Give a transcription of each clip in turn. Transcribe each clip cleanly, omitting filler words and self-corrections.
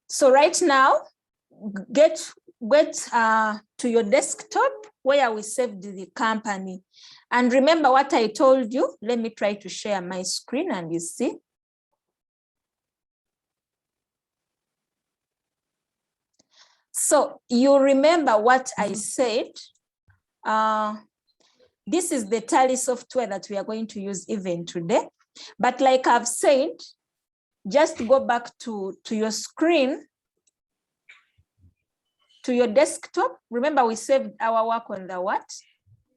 So right now, get to your desktop where we saved the company. And remember what I told you. Let me try to share my screen and you see. So you remember what I said. This is the Tally software that we are going to use even today. But like I've said, just go back to your screen, to your desktop. Remember, we saved our work on the what?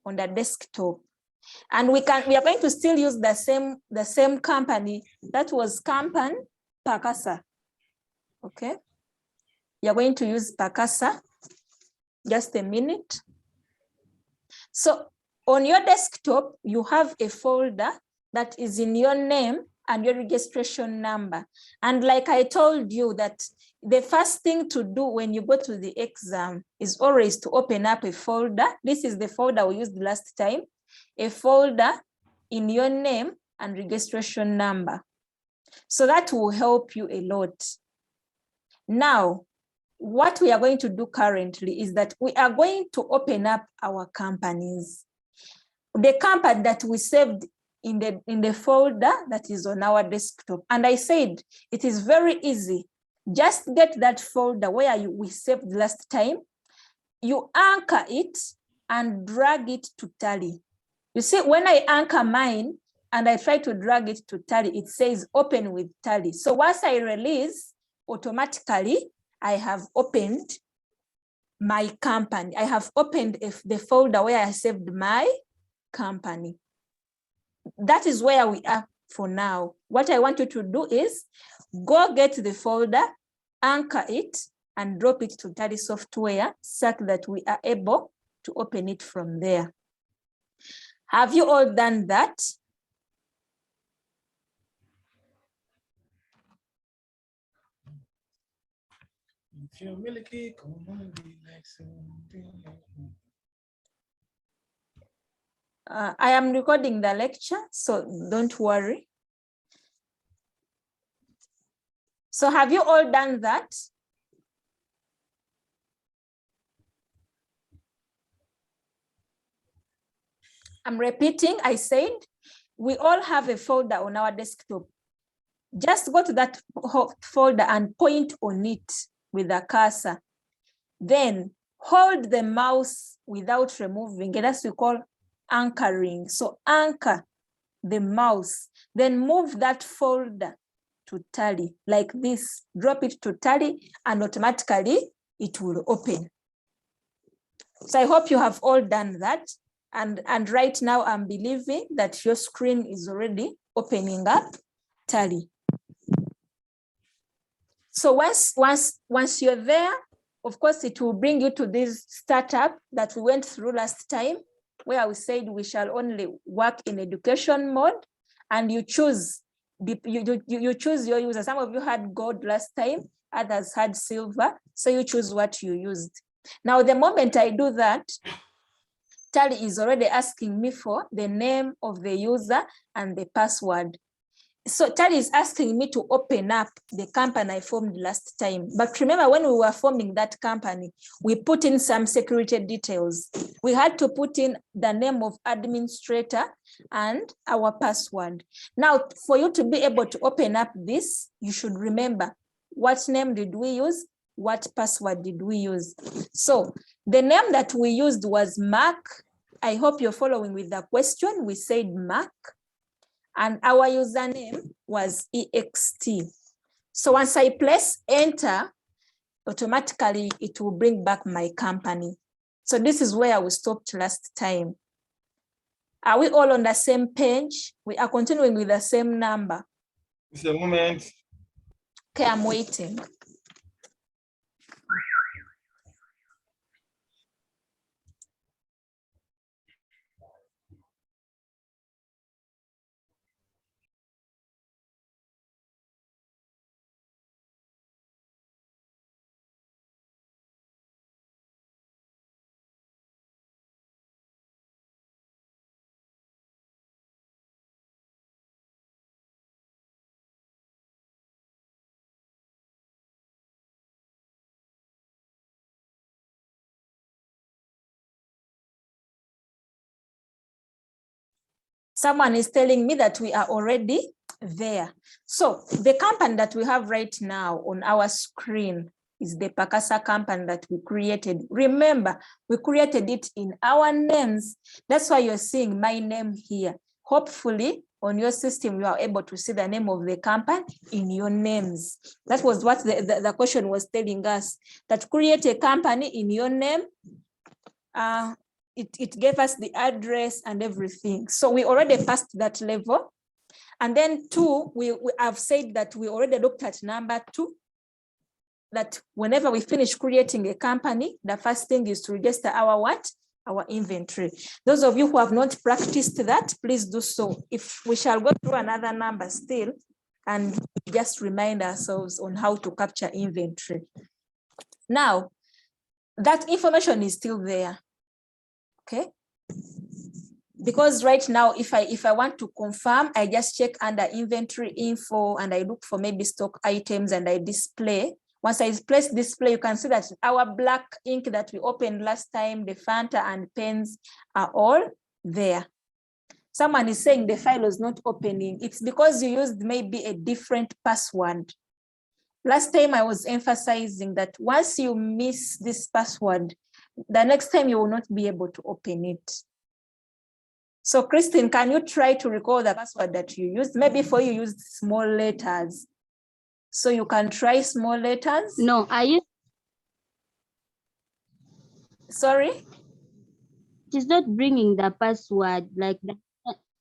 On the desktop. And we are going to still use the same company. That was Kampan Pakasa. Okay. You're going to use Pakasa. Just a minute. So on your desktop, you have a folder that is in your name and your registration number. And like I told you that the first thing to do when you go to the exam is always to open up a folder. This is the folder we used last time, a folder in your name and registration number. So that will help you a lot. Now, what we are going to do currently is that we are going to open up our companies. The company that we saved in the folder that is on our desktop. And I said, it is very easy. Just get that folder where we saved last time. You anchor it and drag it to Tally. You see, when I anchor mine and I try to drag it to Tally, it says open with Tally. So once I release, automatically, I have opened my company. I have opened the folder where I saved my company. That is where we are for now. What I want you to do is go get the folder, anchor it, and drop it to Tally software so that we are able to open it from there. Have you all done that? I am recording the lecture, so don't worry. So have you all done that? I'm repeating, I said, we all have a folder on our desktop. Just go to that folder and point on it with a cursor. Then hold the mouse without removing it. That's what we call anchoring. So anchor the mouse, then move that folder to Tally like this. Drop it to Tally and automatically it will open. So I hope you have all done that. And right now I'm believing that your screen is already opening up Tally. So once you're there, of course, it will bring you to this startup that we went through last time, where we said we shall only work in education mode, and you choose you choose your user. Some of you had gold last time, others had silver, so you choose what you used. Now, the moment I do that, Tally is already asking me for the name of the user and the password. So Tally is asking me to open up the company I formed last time. But remember, when we were forming that company, we put in some security details. We had to put in the name of administrator and our password. Now, for you to be able to open up this, you should remember what name did we use, what password did we use. So the name that we used was Mark. I hope you're following with the question. We said Mark. And our username was EXT. So once I press enter, automatically it will bring back my company. So this is where we stopped last time. Are we all on the same page? We are continuing with the same number. Just a moment. Okay, I'm waiting. Someone is telling me that we are already there. So the company that we have right now on our screen is the Pakasa company that we created. Remember, we created it in our names. That's why you're seeing my name here. Hopefully, on your system, you are able to see the name of the company in your names. That was what the question was telling us, that create a company in your name. It gave us the address and everything. So we already passed that level. And then 2, we have said that we already looked at number 2, that whenever we finish creating a company, the first thing is to register our what? Our inventory. Those of you who have not practiced that, please do so. If we shall go through another number still, and just remind ourselves on how to capture inventory. Now, that information is still there, okay? Because right now, if I want to confirm, I just check under inventory info and I look for maybe stock items and I display. Once I press display, you can see that our black ink that we opened last time, the Fanta and pens are all there. Someone is saying the file was not opening. It's because you used maybe a different password. Last time I was emphasizing that once you miss this password, the next time you will not be able to open it. So Christine, can you try to recall the password that you used? Maybe for you used small letters. So you can try small letters. No, I use. Sorry? It is not bringing the password like that.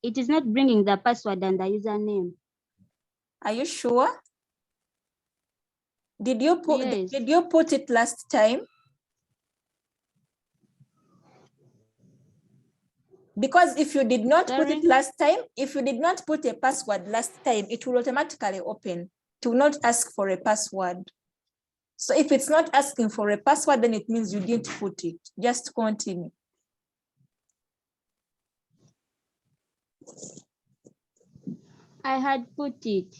It is not bringing the password and the username. Are you sure? Did you put, yes. Did you put it last time? Because if you did not put it last time, if you did not put a password last time, it will automatically open. It will not ask for a password. So if it's not asking for a password, then it means you didn't put it. Just continue. I had put it.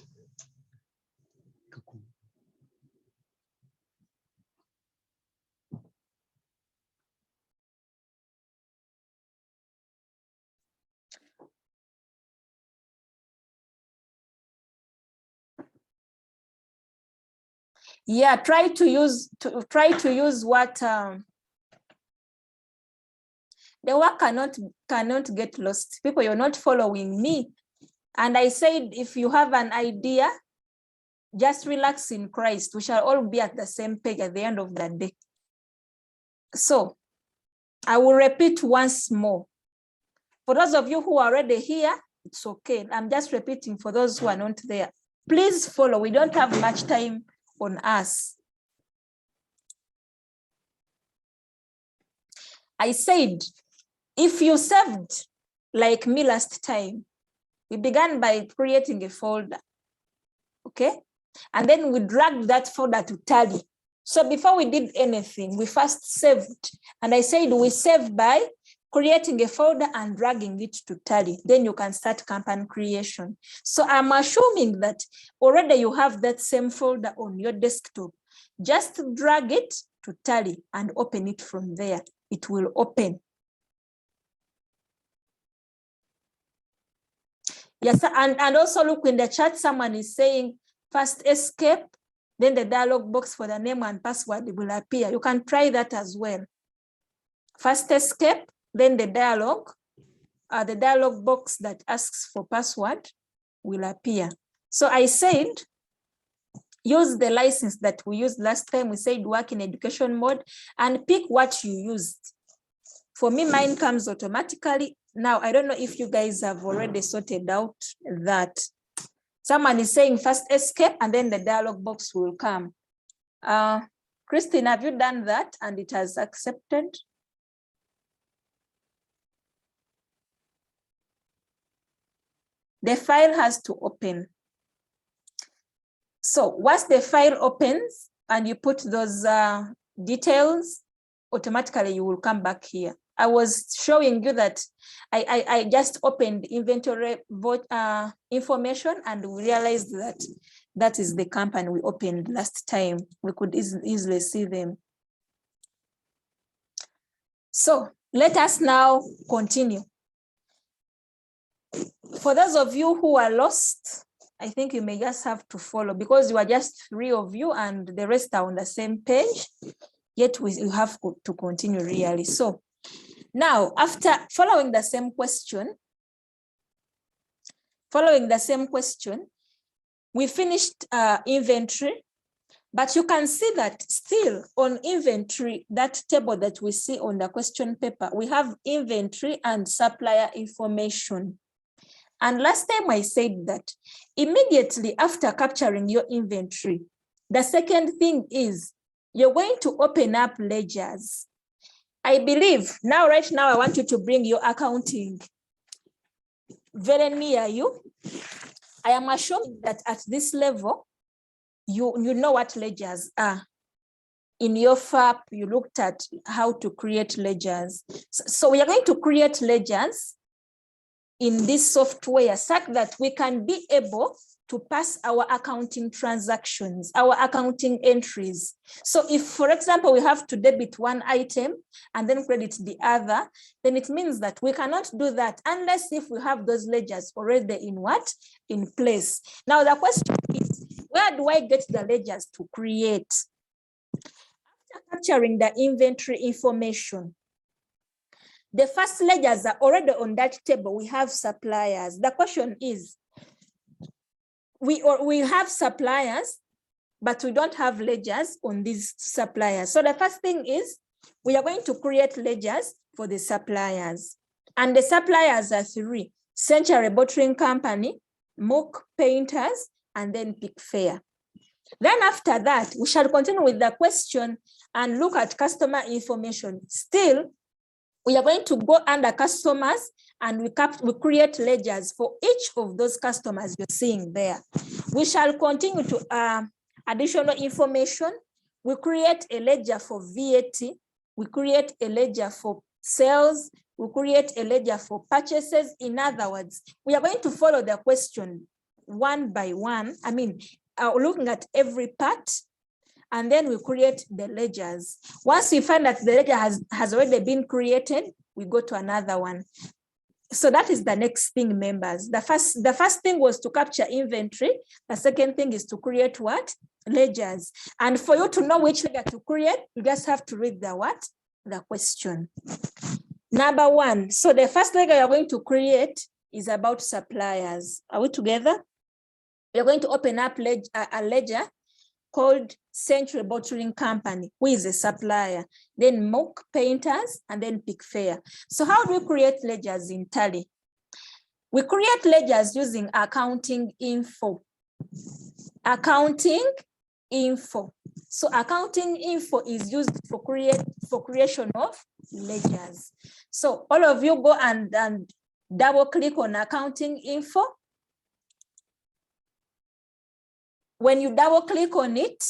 Yeah, try to use what the work cannot get lost. People, you're not following me. And I said, if you have an idea, just relax in Christ. We shall all be at the same page at the end of the day. So I will repeat once more. For those of you who are already here, it's okay. I'm just repeating for those who are not there. Please follow. We don't have much time on us. I said, if you saved like me last time, we began by creating a folder, okay? And then we dragged that folder to Tally. So before we did anything, we first saved. And I said we save by creating a folder and dragging it to Tally. Then you can start company creation. So I'm assuming that already you have that same folder on your desktop. Just drag it to Tally and open it from there. It will open. Yes, and also look in the chat, someone is saying first escape, then the dialog box for the name and password will appear. You can try that as well. First escape, then the dialog box that asks for password will appear. So I said, use the license that we used last time. We said work in education mode and pick what you used. For me, mine comes automatically. Now, I don't know if you guys have already sorted out that. Someone is saying first escape and then the dialog box will come. Christine, have you done that and it has accepted? The file has to open. So once the file opens and you put those details, automatically you will come back here. I was showing you that I just opened inventory information and we realized that that is the company we opened last time. We could easily see them. So let us now continue. For those of you who are lost, I think you may just have to follow because you are just 3 of you and the rest are on the same page, yet you have to continue really. So now, after following the same question, we finished inventory, but you can see that still on inventory, that table that we see on the question paper, we have inventory and supplier information. And last time I said that immediately after capturing your inventory, the second thing is you're going to open up ledgers. I believe now, right now, I want you to bring your accounting very near you. I am assuming that at this level, you know what ledgers are. In your FAP, you looked at how to create ledgers. So we are going to create ledgers in this software such that we can be able to pass our accounting transactions, our accounting entries. So if, for example, we have to debit one item and then credit the other, then it means that we cannot do that unless if we have those ledgers already in what? In place. Now the question is, where do I get the ledgers to create? After capturing the inventory information, the first ledgers are already on that table. We have suppliers. The question is, we have suppliers, but we don't have ledgers on these suppliers. So the first thing is we are going to create ledgers for the suppliers. And the suppliers are 3: Century Bottling Company, Mook Painters, and then Pickfair. Then after that, we shall continue with the question and look at customer information. Still, we are going to go under customers and we create ledgers for each of those customers you're seeing there. We shall continue to additional information. We create a ledger for VAT. We create a ledger for sales. We create a ledger for purchases. In other words, we are going to follow the question one by one. I mean, looking at every part, and then we create the ledgers. Once we find that the ledger has already been created, we go to another one. So that is the next thing, members. The first thing was to capture inventory. The second thing is to create what? Ledgers. And for you to know which ledger to create, you just have to read the what? The question. Number 1. So the first ledger you're going to create is about suppliers. Are we together? We're going to open up a ledger called Century Bottling Company, who is a supplier, then Mook Painters, and then Pickfair. So how do we create ledgers in Tally? We create ledgers using accounting info. Accounting info. So accounting info is used for creation of ledgers. So all of you go and double click on accounting info. When you double click on it,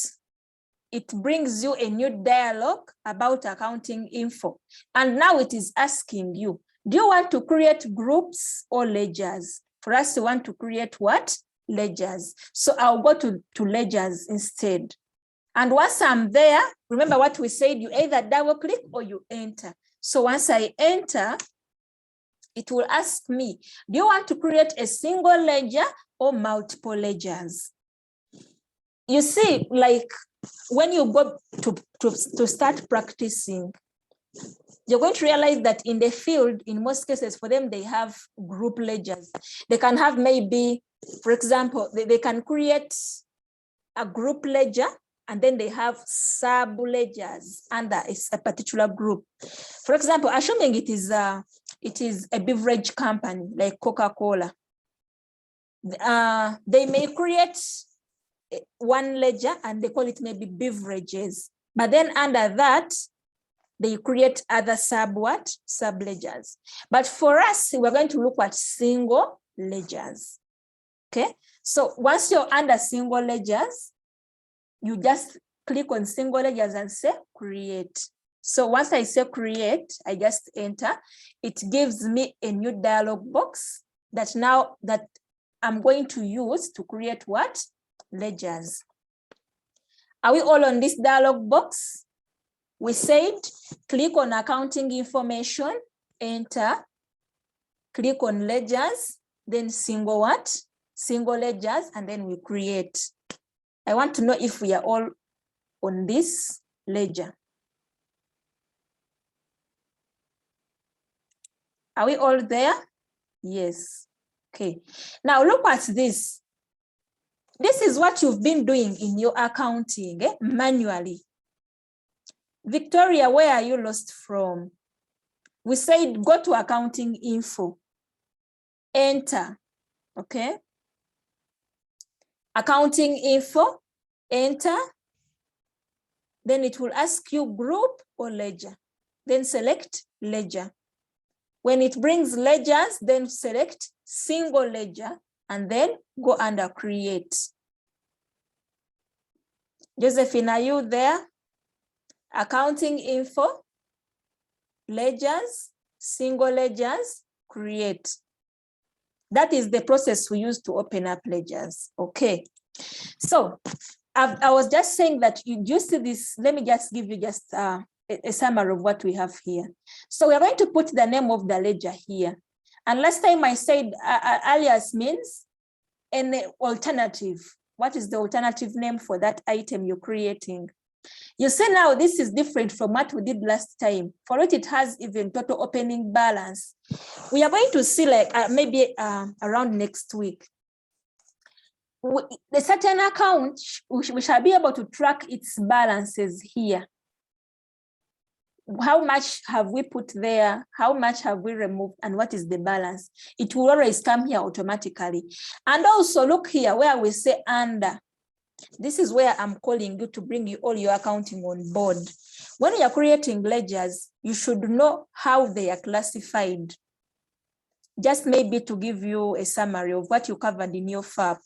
it brings you a new dialog about accounting info. And now it is asking you, do you want to create groups or ledgers? For us, we want to create what? Ledgers. So I'll go to ledgers instead. And once I'm there, remember what we said, you either double click or you enter. So once I enter, it will ask me, do you want to create a single ledger or multiple ledgers? You see, like when you go to start practicing, you're going to realize that in the field, in most cases, for them, they have group ledgers. They can have maybe, for example, they can create a group ledger and then they have sub ledgers under a particular group. For example, assuming it is a beverage company like Coca-Cola, they may create one ledger and they call it maybe beverages, but then under that they create other sub ledgers. But for us, we're going to look at single ledgers. Okay, so once you're under single ledgers, you just click on single ledgers and say create. So once I say create, I just enter. It gives me a new dialog box that now that I'm going to use to create what? Ledgers. Are we all on this dialog box? We said click on accounting information, enter, click on ledgers, then single what? Single ledgers, and then we create. I want to know if we are all on this ledger. Are we all there? Yes. Okay. Now look at this. This is what you've been doing in your accounting, manually. Victoria, where are you lost from? We said go to accounting info, enter, okay? Accounting info, enter. Then it will ask you group or ledger. Then select ledger. When it brings ledgers, then select single ledger and then go under create. Josephine, are you there? Accounting info, ledgers, single ledgers, create. That is the process we use to open up ledgers. Okay. So I was just saying that you see this. Let me just give you just a summary of what we have here. So we're going to put the name of the ledger here. And last time I said alias means an alternative. What is the alternative name for that item you're creating? You see now this is different from what we did last time. For it has even total opening balance. We are going to see like maybe around next week. The certain account, we shall be able to track its balances here. How much have we put there? How much have we removed? And what is the balance? It will always come here automatically. And also look here where we say under. This is where I'm calling you to bring you all your accounting on board. When you're creating ledgers, you should know how they are classified. Just maybe to give you a summary of what you covered in your FAP.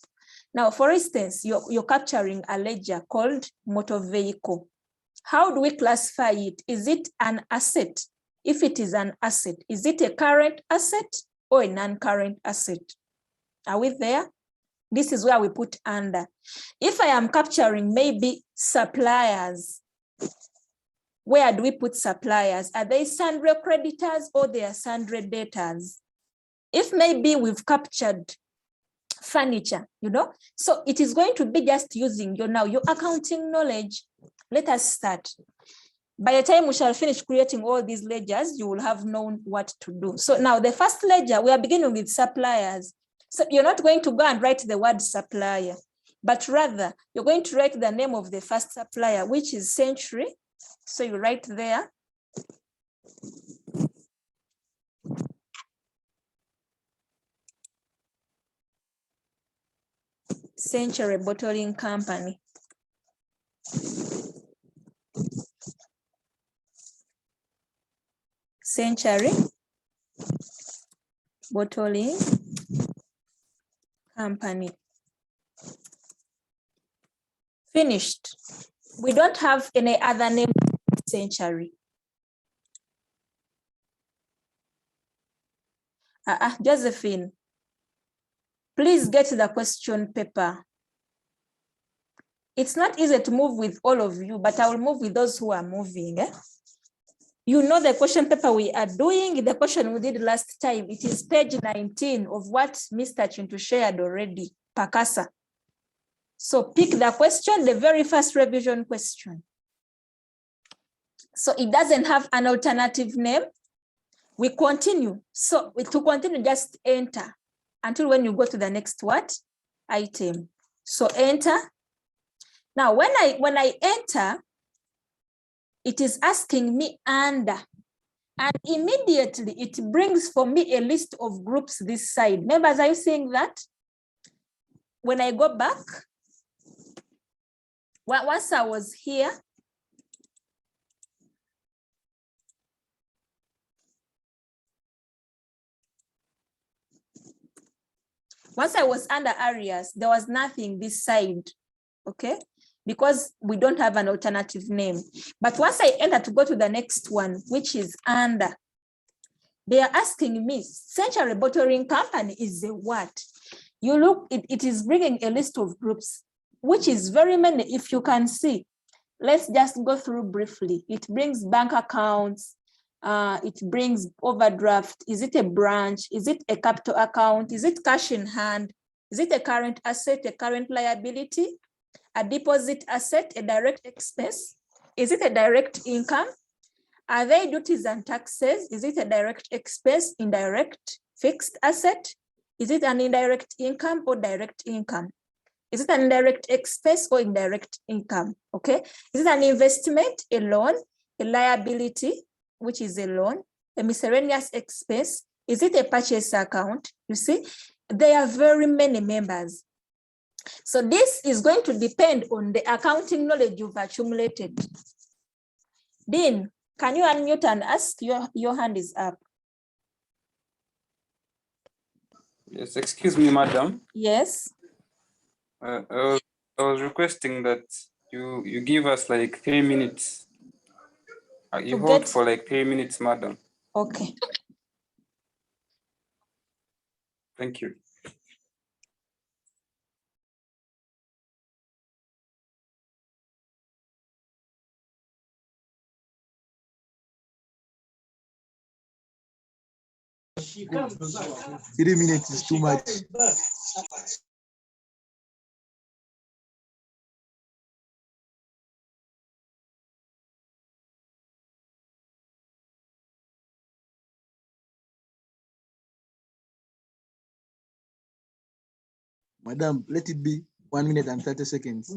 Now, for instance, you're capturing a ledger called motor vehicle. How do we classify it? Is it an asset? If it is an asset, is it a current asset or a non-current asset? Are we there? This is where we put under. If I am capturing maybe suppliers, where do we put suppliers? Are they sundry creditors or they are sundry debtors? If maybe we've captured furniture, so it is going to be just using your accounting knowledge. Let us start. By the time we shall finish creating all these ledgers, you will have known what to do. So now the first ledger, we are beginning with suppliers. So you're not going to go and write the word supplier, but rather you're going to write the name of the first supplier, which is Century. So you write there. Century Bottling Company. Century Bottling Company. Finished. We don't have any other name Century. Josephine, please get the question paper. It's not easy to move with all of you, but I will move with those who are moving. You know the question paper we are doing, the question we did last time. It is page 19 of what Mr. Chintu shared already, Pakasa. So pick the question, the very first revision question. So it doesn't have an alternative name. We continue. So to continue, just enter until when you go to the next what? Item. So enter. Now, when I enter, it is asking me under, and immediately it brings for me a list of groups this side. Members, are you seeing that? When I go back, once I was here, once I was under areas, there was nothing this side, okay? Because we don't have an alternative name. But once I enter to go to the next one, which is under, they are asking me, Century Bottling Company is a what? You look, it is bringing a list of groups, which is very many, if you can see. Let's just go through briefly. It brings bank accounts, it brings overdraft. Is it a branch? Is it a capital account? Is it cash in hand? Is it a current asset, a current liability, a deposit asset, a direct expense? Is it a direct income? Are they duties and taxes? Is it a direct expense, indirect, fixed asset? Is it an indirect income or direct income? Is it an indirect expense or indirect income? Okay. Is it an investment, a loan, a liability, which is a loan, a miscellaneous expense? Is it a purchase account? You see, there are very many members. So this is going to depend on the accounting knowledge you've accumulated. Dean, can you unmute and ask? Your hand is up. Yes, excuse me, madam. Yes. I was requesting that you give us like 3 minutes. You hold for like 3 minutes, madam. Okay. Thank you. Three minutes is too much. Madam, let it be 1 minute and 30 seconds.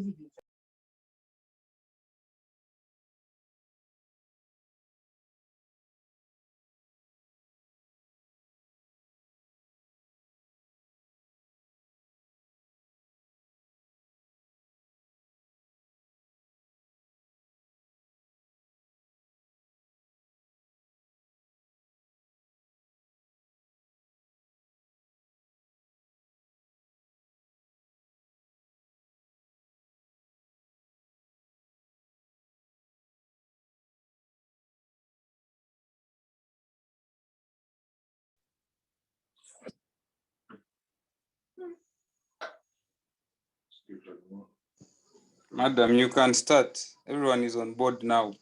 Madam, you can start. Everyone is on board now.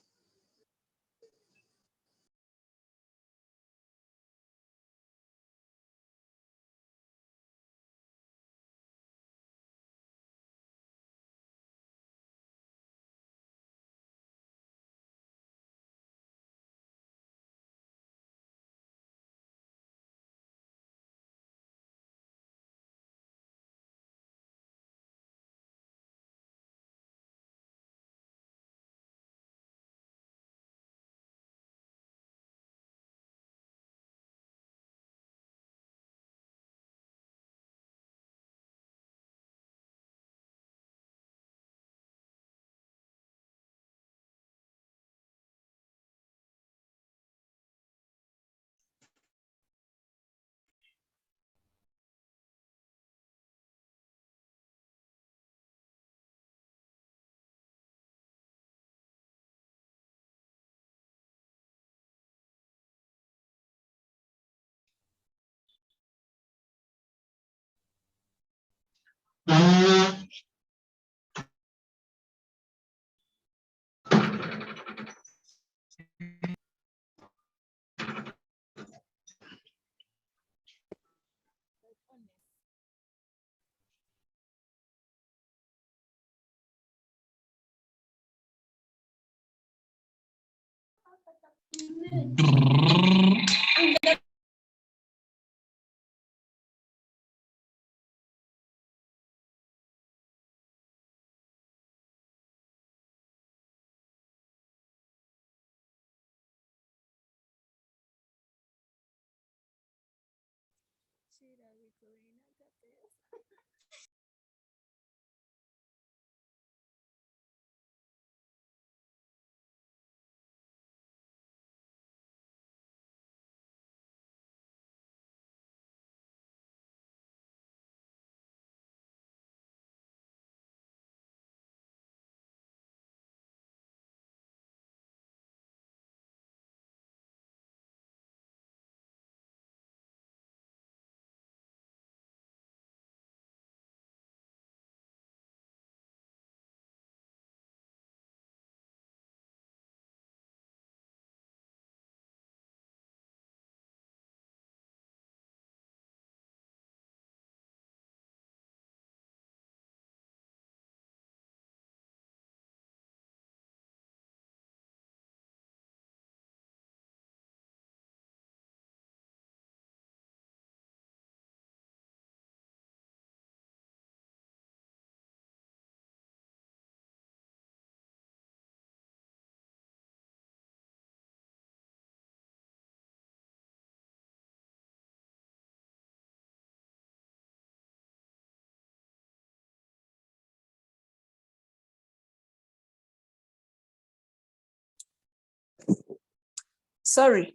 Sorry.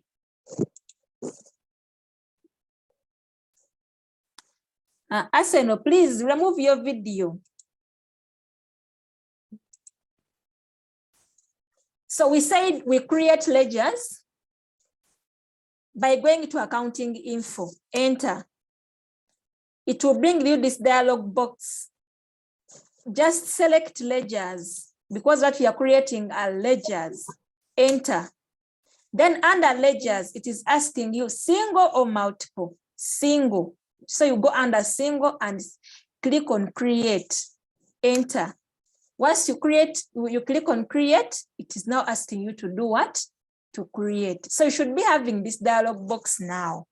Arsenal, please remove your video. So we said we create ledgers by going to accounting info, enter. It will bring you this dialog box. Just select ledgers because what we are creating are ledgers, enter. Then under ledgers, it is asking you single or multiple, single. So you go under single and click on create, enter. Once you create, you click on create, it is now asking you to do what? To create. So you should be having this dialog box now.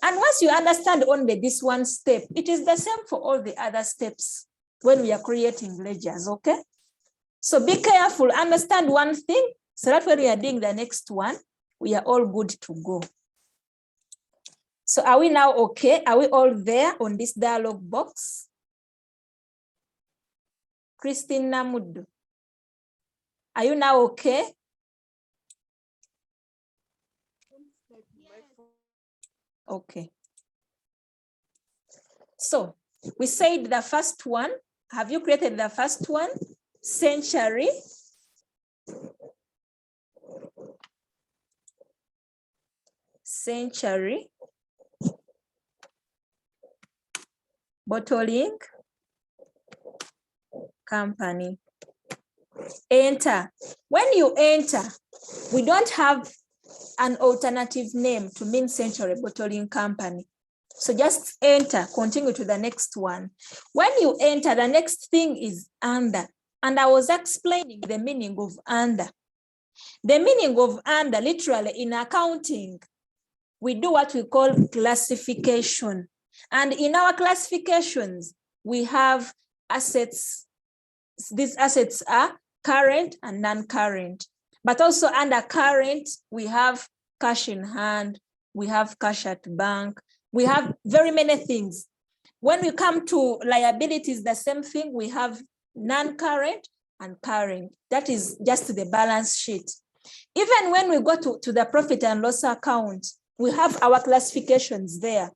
And once you understand only this one step, it is the same for all the other steps when we are creating ledgers, okay? So be careful, understand one thing, so that when we are doing the next one, we are all good to go. So are we now okay? Are we all there on this dialog box? Christine Namudu, are you now okay? Okay. So we said the first one. Have you created the first one? Century. Century. Bottling company. Enter. When you enter, we don't have an alternative name to mean Century Bottling Company. So just enter, continue to the next one. When you enter, the next thing is under. And I was explaining the meaning of under. The meaning of under, literally in accounting, we do what we call classification. And in our classifications, we have assets. These assets are current and non-current. But also under current, we have cash in hand, we have cash at bank, we have very many things. When we come to liabilities, the same thing, we have non-current and current. That is just the balance sheet. Even when we go to the profit and loss account, we have our classifications there.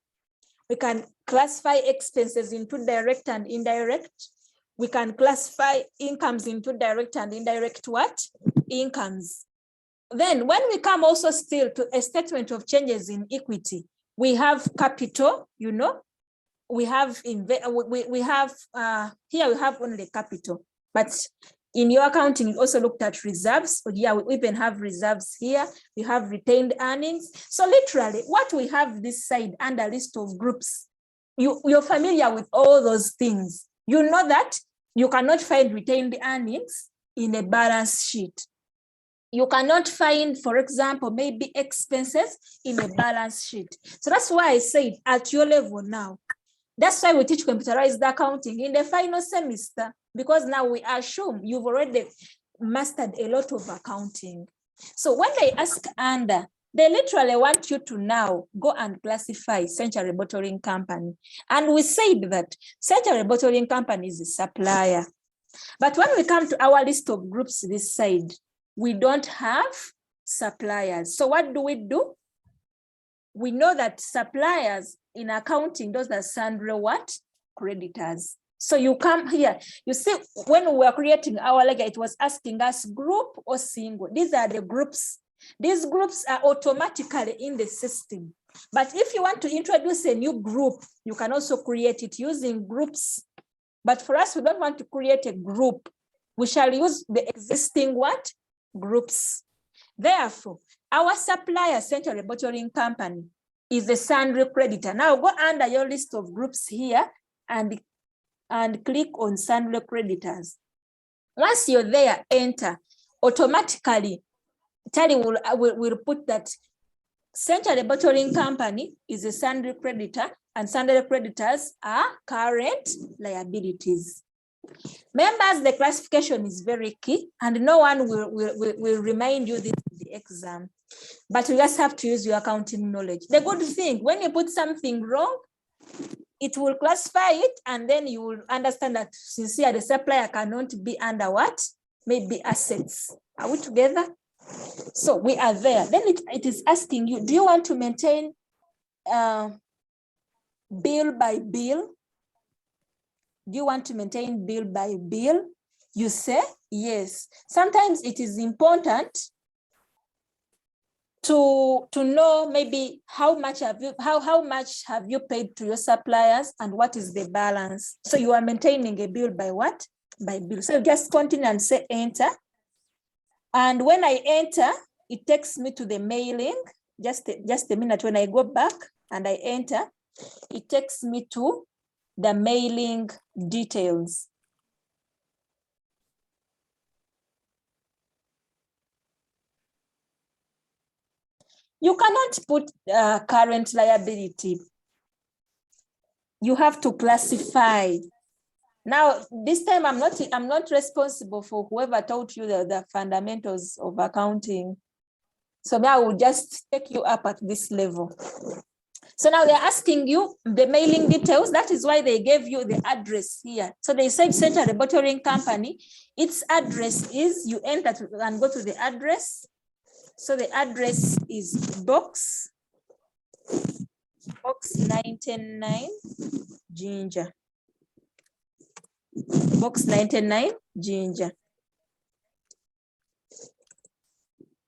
We can classify expenses into direct and indirect. We can classify incomes into direct and indirect what? Incomes. Then when we come also still to a statement of changes in equity, we have capital, you know, we have, here we have only capital, but in your accounting, you also looked at reserves. But yeah, we even have reserves here. We have retained earnings. So literally what we have this side under list of groups, you're familiar with all those things. You know that you cannot find retained earnings in a balance sheet. You cannot find, for example, maybe expenses in a balance sheet. So that's why I said at your level now, that's why we teach computerized accounting in the final semester, because now we assume you've already mastered a lot of accounting. So when they ask under, they literally want you to now go and classify Century Bottling Company. And we said that Century Bottling Company is a supplier. But when we come to our list of groups this side, we don't have suppliers. So what do? We know that suppliers in accounting, those are sundry what? Creditors. So you come here, you see, when we were creating our ledger, it was asking us group or single. These are the groups. These groups are automatically in the system. But if you want to introduce a new group, you can also create it using groups. But for us, we don't want to create a group. We shall use the existing what? Groups. Therefore, our supplier, Century Bottling Company, is a sundry creditor. Now go under your list of groups here and click on sundry creditors. Once you're there, enter. Automatically, Tally will put that Century Bottling Company is a sundry creditor, and sundry creditors are current liabilities. Members, the classification is very key, and no one will remind you this in the exam. But you just have to use your accounting knowledge. The good thing, when you put something wrong, it will classify it, and then you will understand that since here the supplier cannot be under what? Maybe assets. Are we together? So we are there. Then it is asking you, do you want to maintain bill by bill? Do you want to maintain bill by bill? You say yes. Sometimes it is important to know maybe how much have you paid to your suppliers and what is the balance. So you are maintaining a bill by what? By bill. So just continue and say enter. And when I enter, it takes me to the mailing. Just a minute. When I go back and I enter, it takes me to the mailing details. You cannot put current liability. You have to classify. Now, this time I'm not responsible for whoever taught you the fundamentals of accounting. So now I will just take you up at this level. So now they're asking you the mailing details. That is why they gave you the address here. So they said Central Bottling Company. Its address is, you enter and go to the address. So the address is box 99 Ginger. Box 99 Ginger.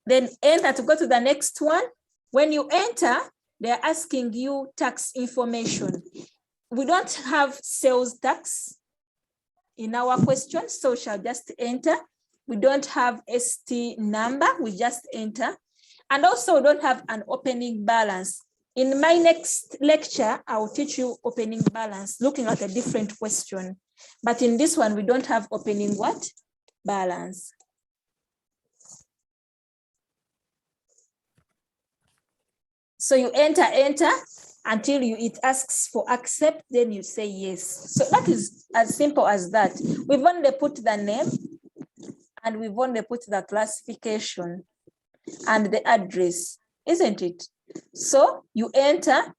Then enter to go to the next one. When you enter, they're asking you tax information. We don't have sales tax in our question, so shall just enter. We don't have ST number, we just enter. And also we don't have an opening balance. In my next lecture, I will teach you opening balance, looking at a different question. But in this one, we don't have opening what? Balance. So you enter until it asks for accept, then you say yes. So that is as simple as that. We've only put the name and we've only put the classification and the address, isn't it? So you enter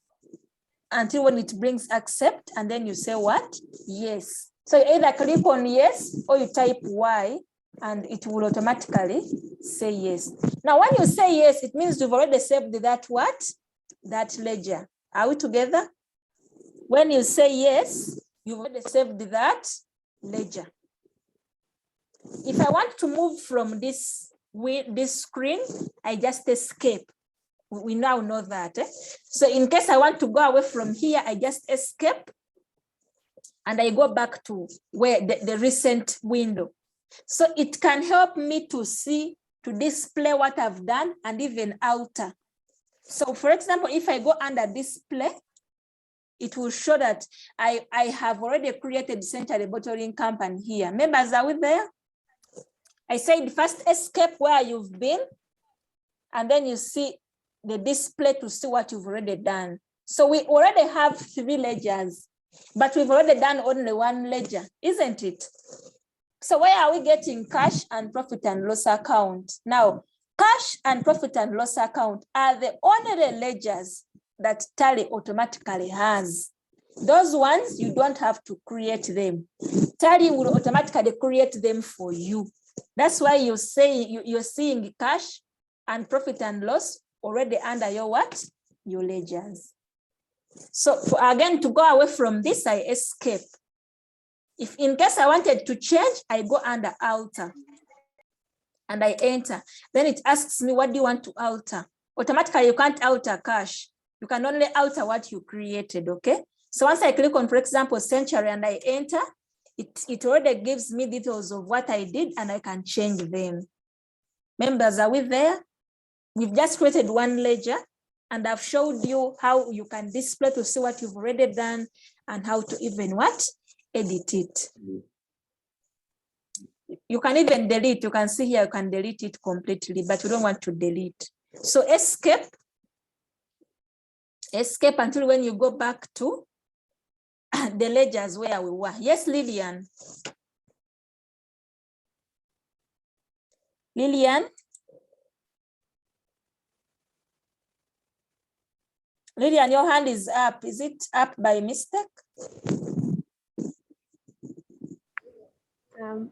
until when it brings accept, and then you say what? Yes. So you either click on yes or you type Y and it will automatically say yes. Now, when you say yes, it means you've already saved that what? That ledger. Are we together? When you say yes, you've already saved that ledger. If I want to move from this screen, I just escape. We now know that. So in case I want to go away from here, I just escape and I go back to where the recent window. So it can help me to see, to display what I've done and even alter. So for example, if I go under display, it will show that I have already created Central Bottling Company here. Members, are we there? I said first escape where you've been, and then you see the display to see what you've already done. So we already have 3 ledgers, but we've already done only 1 ledger, isn't it? So where are we getting cash and profit and loss account? Now, cash and profit and loss account are the only ledgers that Tally automatically has. Those ones, you don't have to create them. Tally will automatically create them for you. That's why you're seeing cash and profit and loss already under your what? Your ledgers. So again, to go away from this, I escape. If in case I wanted to change, I go under alter and I enter. Then it asks me, what do you want to alter? Automatically, you can't alter cash. You can only alter what you created, okay? So once I click on, for example, Century and I enter, it already gives me details of what I did and I can change them. Members, are we there? We've just created 1 ledger and I've showed you how you can display to see what you've already done and how to even what? Edit it. You can even delete. You can see here, you can delete it completely, but you don't want to delete. So escape until when you go back to the ledgers where we were. Yes, Lillian. Lillian. Lillian, your hand is up. Is it up by mistake?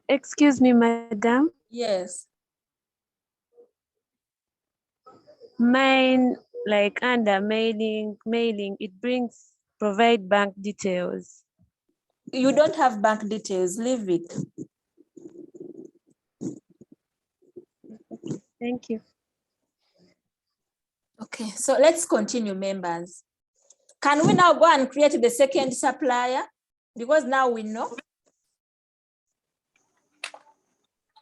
Excuse me, madam. Yes. Mine, like under mailing, it brings provide bank details. You don't have bank details, leave it. Thank you. Okay, so let's continue, members. Can we now go and create the second supplier? Because now we know.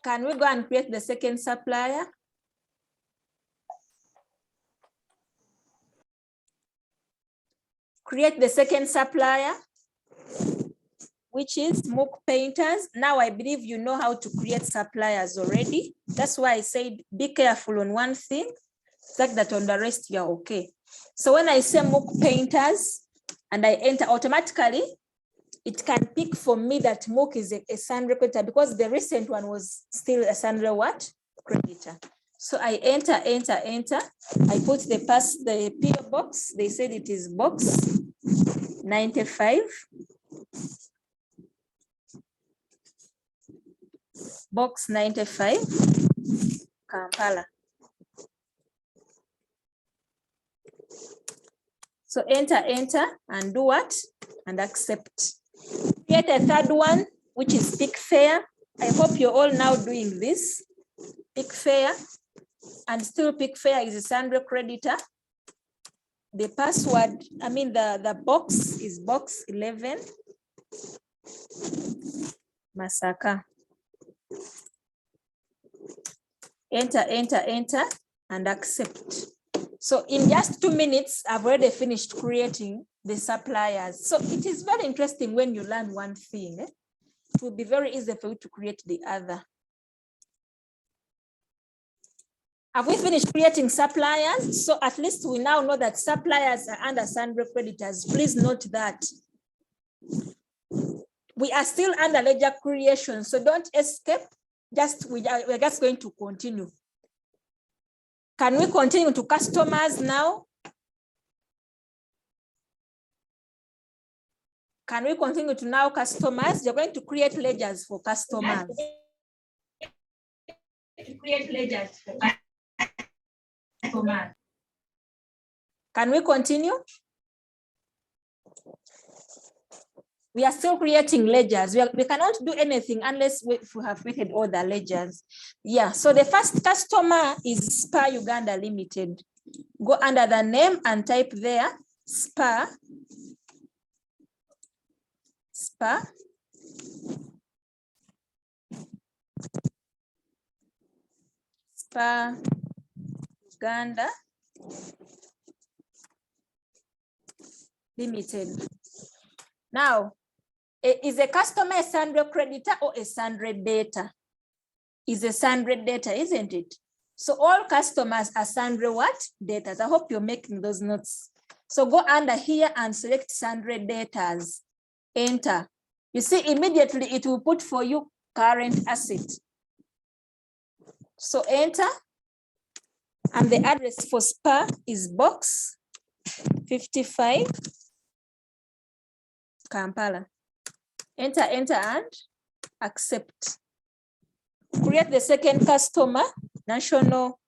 Can we go and create the second supplier? Create the second supplier, which is Mook Painters. Now I believe you know how to create suppliers already. That's why I said be careful on one thing, so that on the rest you're okay. So when I say Mook Painters and I enter, automatically it can pick for me that Mook is a Sandra creditor, because the recent one was still a Sandra what? Creditor. So I enter. I put the PO box. They said it is box 95. Box 95, Kampala. So enter and do what? And accept. Create a third one, which is Pickfair. I hope you're all now doing this. Pickfair, and still Pickfair is a Sandra creditor. The password, the box is box 11, Masaka. Enter and accept. So in just 2 minutes, I've already finished creating the suppliers. So it is very interesting when you learn one thing. It will be very easy for you to create the other. Have we finished creating suppliers? So at least we now know that suppliers are under Sandra creditors. Please note that. We are still under ledger creation, so don't escape. We're just going to continue. Can we continue to customers now? Can we continue to now customers? You're going to create ledgers for customers. Can we continue? We are still creating ledgers. We cannot do anything unless we have created all the ledgers. Yeah, so the first customer is Spar Uganda Limited. Go under the name and type there, Spar Uganda Limited. Now, is a customer a Sandra creditor or a Sandra debtor? Is a Sandra debtor, isn't it? So all customers are Sandra what? Debtors. I hope you're making those notes. So go under here and select Sandra debtors. Enter. You see, immediately it will put for you current asset. So enter. And the address for Spar is box 55, Kampala. Enter and accept. Create the second customer, National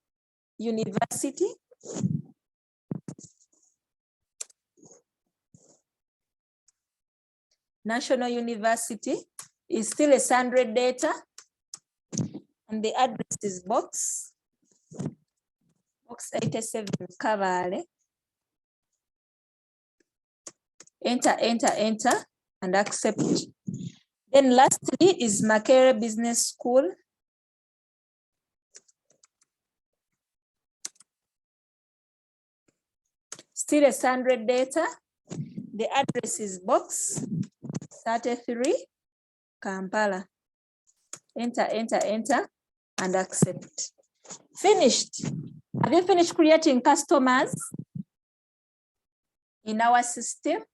University. National University is still a Sandra data, and the address is box 87, Kavale. Enter and accept. Then lastly is Makerere Business School. Still a Sandra data. The address is box 33, Kampala. Enter and accept. Finished. Have you finished creating customers in our system?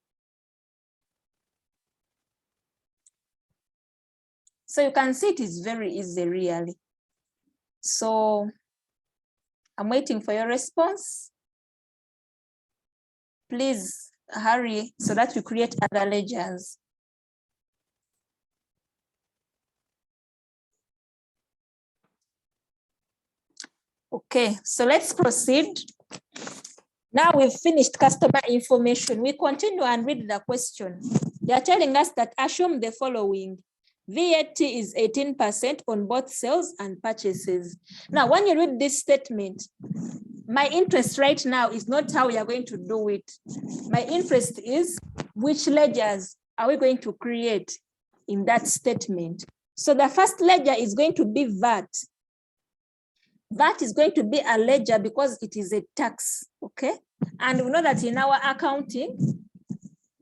So you can see it is very easy, really. So I'm waiting for your response. Please hurry so that we create other ledgers. Okay, so let's proceed. Now we've finished customer information. We continue and read the question. They are telling us that assume the following. VAT is 18% on both sales and purchases. Now, when you read this statement, my interest right now is not how we are going to do it. My interest is which ledgers are we going to create in that statement. So the first ledger is going to be VAT. VAT is going to be a ledger because it is a tax, okay? And we know that in our accounting,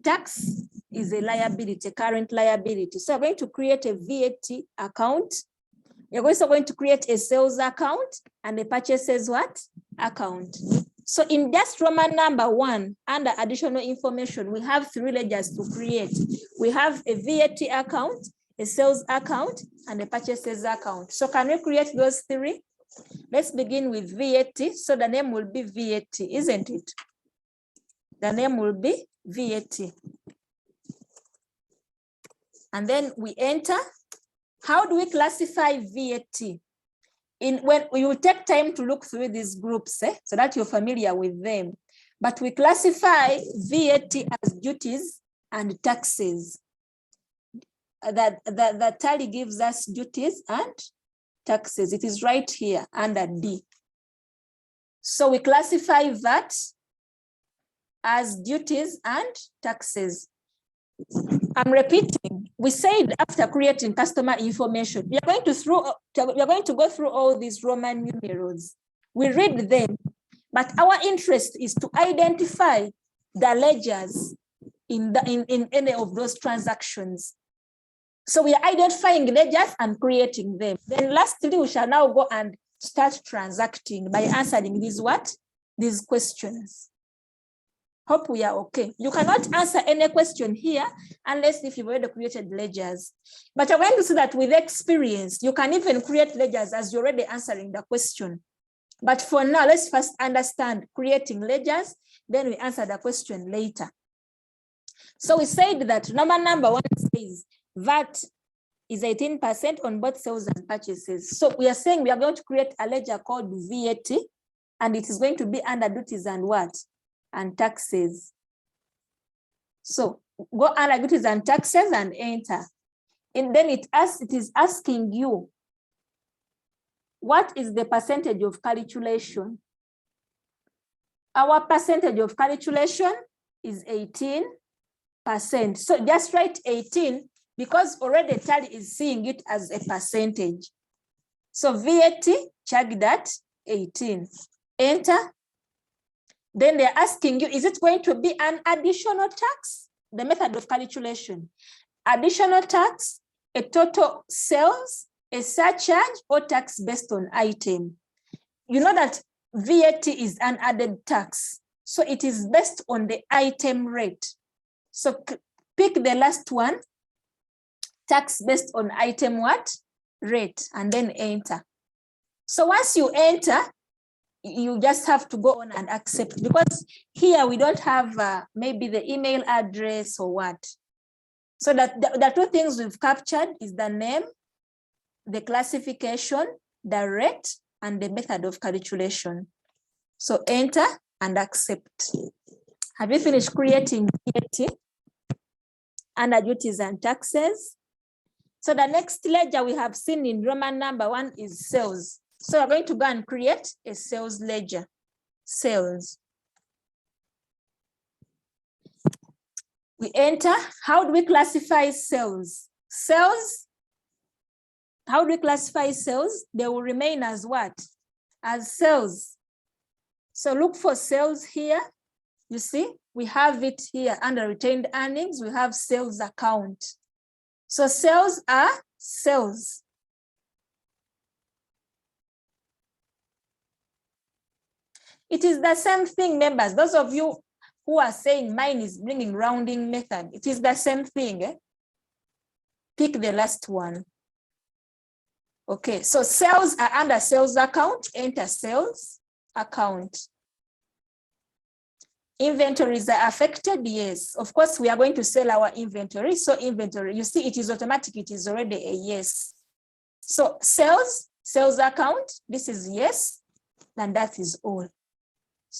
tax is a liability, current liability. So we're going to create a VAT account. You're also going to create a sales account and a purchases what? Account. So in just Roman number 1, under additional information, we have 3 ledgers to create. We have a VAT account, a sales account, and a purchases account. So can we create those 3? Let's begin with VAT. So the name will be VAT, isn't it? The name will be VAT. And then we enter. How do we classify VAT? When we will take time to look through these groups, so that you're familiar with them. But we classify VAT as duties and taxes. The tally gives us duties and taxes. It is right here under D. So we classify VAT as duties and taxes. I'm repeating. We said after creating customer information, we are going to go through all these Roman numerals. We read them, but our interest is to identify the ledgers in any of those transactions. So we are identifying ledgers and creating them. Then lastly, we shall now go and start transacting by answering these questions. Hope we are okay. You cannot answer any question here unless if you've already created ledgers. But you're going to see that with experience, you can even create ledgers as you're already answering the question. But for now, let's first understand creating ledgers, then we answer the question later. So we said that number 1 says VAT is 18% on both sales and purchases. So we are saying we are going to create a ledger called VAT, and it is going to be under duties and what? And taxes. So go under duties and taxes and enter. And then it is asking you, what is the percentage of calculation? Our percentage of calculation is 18%. So just write 18 because already Tally is seeing it as a percentage. So VAT, check that, 18. Enter. Then they're asking you, is it going to be an additional tax? The method of calculation. Additional tax, a total sales, a surcharge, or tax based on item. You know that VAT is an added tax. So it is based on the item rate. So pick the last one, tax based on item what? Rate, and then enter. So once you enter, you just have to go on and accept, because here we don't have maybe the email address or what. So that the 2 things we've captured is the name, the classification, the rate, and the method of calculation. So enter and accept. Have you finished creating VAT under duties and taxes? So the next ledger we have seen in Roman number 1 is sales. So we're going to go and create a sales ledger, sales. We enter. How do we classify sales? Sales, how do we classify sales? They will remain as what? As sales. So look for sales here. You see, we have it here under retained earnings. We have sales account. So sales are sales. It is the same thing, members. Those of you who are saying mine is bringing rounding method, it is the same thing. Pick the last one. Okay, so sales are under sales account, enter sales account. Inventories are affected, yes. Of course, we are going to sell our inventory. So inventory, you see, it is automatic, it is already a yes. So sales account, this is yes, and that is all.